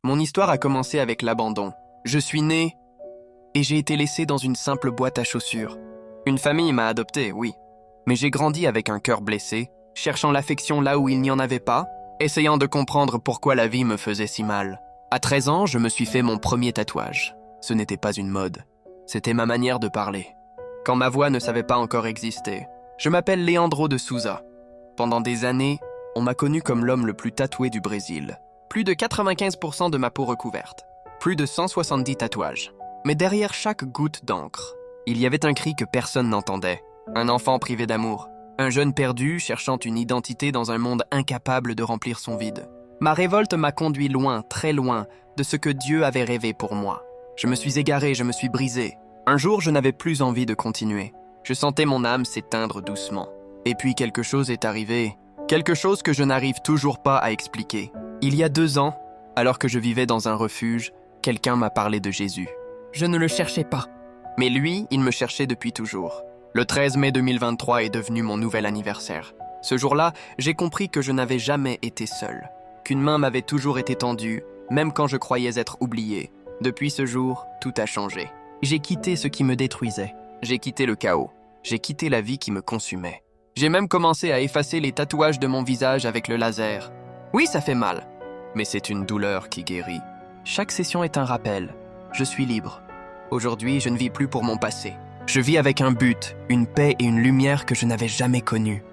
Mon histoire a commencé avec l'abandon. Je suis né et j'ai été laissé dans une simple boîte à chaussures. Une famille m'a adopté, oui. Mais j'ai grandi avec un cœur blessé, cherchant l'affection là où il n'y en avait pas, essayant de comprendre pourquoi la vie me faisait si mal. À 13 ans, je me suis fait mon premier tatouage. Ce n'était pas une mode. C'était ma manière de parler. Quand ma voix ne savait pas encore exister. Je m'appelle Leandro de Souza. Pendant des années, on m'a connu comme l'homme le plus tatoué du Brésil. Plus de 95% de ma peau recouverte. Plus de 170 tatouages. Mais derrière chaque goutte d'encre, il y avait un cri que personne n'entendait. Un enfant privé d'amour. Un jeune perdu cherchant une identité dans un monde incapable de remplir son vide. Ma révolte m'a conduit loin, très loin, de ce que Dieu avait rêvé pour moi. Je me suis égaré, je me suis brisé. Un jour, je n'avais plus envie de continuer. Je sentais mon âme s'éteindre doucement. Et puis quelque chose est arrivé. Quelque chose que je n'arrive toujours pas à expliquer. Il y a 2 ans, alors que je vivais dans un refuge, quelqu'un m'a parlé de Jésus. Je ne le cherchais pas. Mais lui, il me cherchait depuis toujours. Le 13 mai 2023 est devenu mon nouvel anniversaire. Ce jour-là, j'ai compris que je n'avais jamais été seul. Qu'une main m'avait toujours été tendue, même quand je croyais être oublié. Depuis ce jour, tout a changé. J'ai quitté ce qui me détruisait. J'ai quitté le chaos. J'ai quitté la vie qui me consumait. J'ai même commencé à effacer les tatouages de mon visage avec le laser. Oui, ça fait mal, mais c'est une douleur qui guérit. Chaque session est un rappel. Je suis libre. Aujourd'hui, je ne vis plus pour mon passé. Je vis avec un but, une paix et une lumière que je n'avais jamais connue.